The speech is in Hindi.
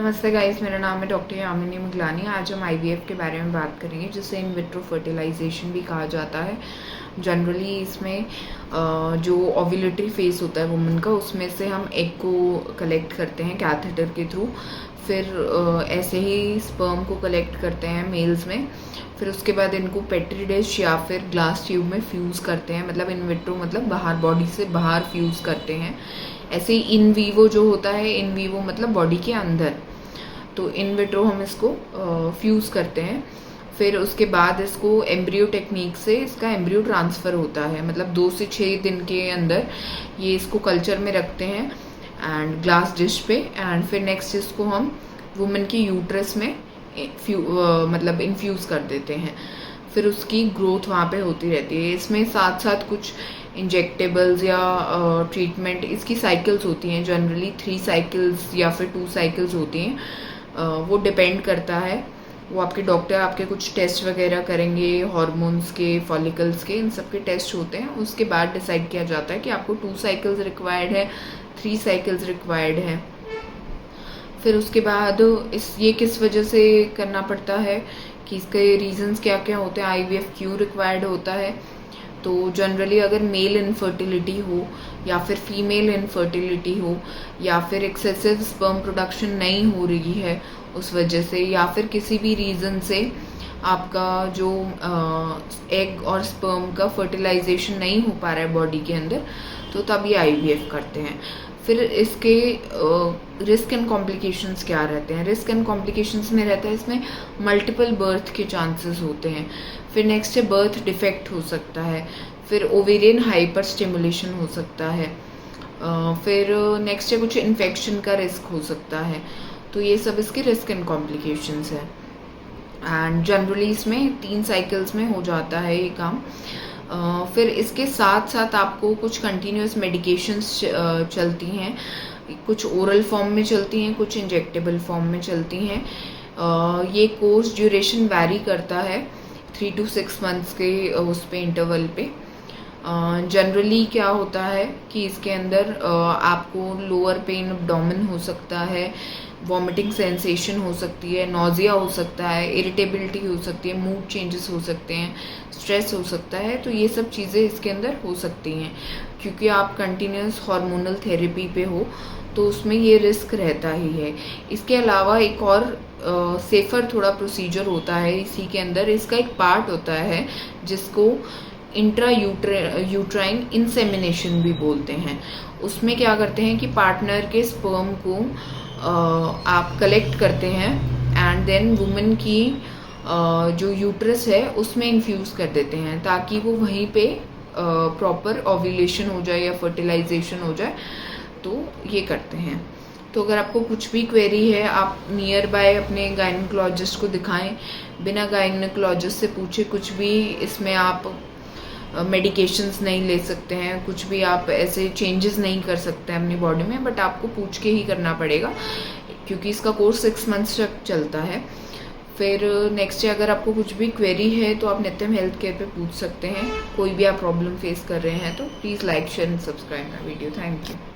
नमस्ते गाइस, मेरा नाम है डॉक्टर यामिनी मुगलानी। आज हम आईवीएफ के बारे में बात करेंगे, जिसे इन विट्रो फर्टिलाइजेशन भी कहा जाता है। जनरली इसमें जो ओव्यूलेटरी फेज होता है वुमन का, उसमें से हम एग को कलेक्ट करते हैं कैथेटर के थ्रू। फिर ऐसे ही स्पर्म को कलेक्ट करते हैं मेल्स में। फिर उसके बाद इनको पेट्री डिश या फिर ग्लास ट्यूब में फ्यूज़ करते हैं, मतलब इन विट्रो मतलब बाहर, बॉडी से बाहर फ्यूज़ करते हैं। ऐसे ही इन वीवो जो होता है, इन वीवो मतलब बॉडी के अंदर, तो इन विट्रो हम इसको फ्यूज़ करते हैं। फिर उसके बाद इसको एम्ब्रियो टेक्निक से इसका एम्ब्रियो ट्रांसफ़र होता है, मतलब 2 से 6 दिन के अंदर ये इसको कल्चर में रखते हैं एंड ग्लास डिश पे। एंड फिर नेक्स्ट इसको हम वुमेन की यूट्रस में मतलब इन्फ्यूज़ कर देते हैं। फिर उसकी ग्रोथ वहाँ पे होती रहती है। इसमें साथ साथ कुछ इंजेक्टेबल्स या ट्रीटमेंट, इसकी साइकिल्स होती हैं, जनरली 3 साइकिल्स या फिर 2 साइकिल्स होती हैं। वो डिपेंड करता है, वो आपके डॉक्टर आपके कुछ टेस्ट वगैरह करेंगे, हार्मोन्स के, फॉलिकल्स के, इन सब के टेस्ट होते हैं। उसके बाद डिसाइड किया जाता है कि आपको 2 साइकिल्स रिक्वायर्ड है, 3 साइकिल्स रिक्वायर्ड है। फिर उसके बाद ये किस वजह से करना पड़ता है, कि इसके रीजंस क्या क्या होते हैं, आईवीएफ क्यों रिक्वायर्ड होता है। तो जनरली अगर मेल इनफर्टिलिटी हो या फिर फीमेल इनफर्टिलिटी हो या फिर एक्सेसिव स्पर्म प्रोडक्शन नहीं हो रही है उस वजह से, या फिर किसी भी रीज़न से आपका जो एग और स्पर्म का फर्टिलाइजेशन नहीं हो पा रहा है बॉडी के अंदर, तो तब ये आईवीएफ करते हैं। फिर इसके रिस्क एंड कॉम्प्लिकेशंस क्या रहते हैं। रिस्क एंड कॉम्प्लिकेशंस में रहता है, इसमें मल्टीपल बर्थ के चांसेस होते हैं। फिर नेक्स्ट है बर्थ डिफेक्ट हो सकता है। फिर ओवेरियन हाइपर स्टिमुलेशन हो सकता है। फिर नेक्स्ट है कुछ इन्फेक्शन का रिस्क हो सकता है। तो ये सब इसके रिस्क एंड कॉम्प्लिकेशंस है। एंड जनरली इसमें 3 साइकिल्स में हो जाता है ये काम। फिर इसके साथ साथ आपको कुछ कंटिन्यूस मेडिकेशंस चलती हैं, कुछ ओरल फॉर्म में चलती हैं, कुछ इंजेक्टेबल फॉर्म में चलती हैं। ये कोर्स ड्यूरेशन वैरी करता है 3 to 6 मंथ्स के उस पे इंटरवल पे। जनरली क्या होता है कि इसके अंदर आपको लोअर पेन एब्डोमेन हो सकता है, वॉमिटिंग सेंसेशन हो सकती है, नोजिया हो सकता है, इरिटेबिलिटी हो सकती है, मूड चेंजेस हो सकते हैं, स्ट्रेस हो सकता है। तो ये सब चीज़ें इसके अंदर हो सकती हैं, क्योंकि आप कंटिन्यूस हार्मोनल थेरेपी पे हो, तो उसमें ये रिस्क रहता ही है। इसके अलावा एक और सेफ़र थोड़ा प्रोसीजर होता है इसी के अंदर। इसका एक पार्ट होता है जिसको इंट्रा यूट्राइन इंसेमिनेशन भी बोलते हैं। उसमें क्या करते हैं कि पार्टनर के स्पर्म को आप कलेक्ट करते हैं एंड देन वुमेन की जो यूट्रस है उसमें इन्फ्यूज़ कर देते हैं, ताकि वो वहीं पे प्रॉपर ओव्यूलेशन हो जाए या फर्टिलाइजेशन हो जाए। तो ये करते हैं। तो अगर आपको कुछ भी क्वेरी है, आप नियर बाय अपने गायनिकोलॉजिस्ट को दिखाएं, बिना गायनिकोलॉजिस्ट से पूछे कुछ भी। इसमें आप मेडिकेशंस नहीं ले सकते हैं, कुछ भी आप ऐसे चेंजेस नहीं कर सकते हैं अपनी बॉडी में, बट आपको पूछ के ही करना पड़ेगा, क्योंकि इसका कोर्स 6 मंथ्स तक चलता है। फिर नेक्स्ट है, अगर आपको कुछ भी क्वेरी है तो आप नित्यम हेल्थ केयर पे पूछ सकते हैं। कोई भी आप प्रॉब्लम फेस कर रहे हैं तो please like, share and subscribe my video. Thank you.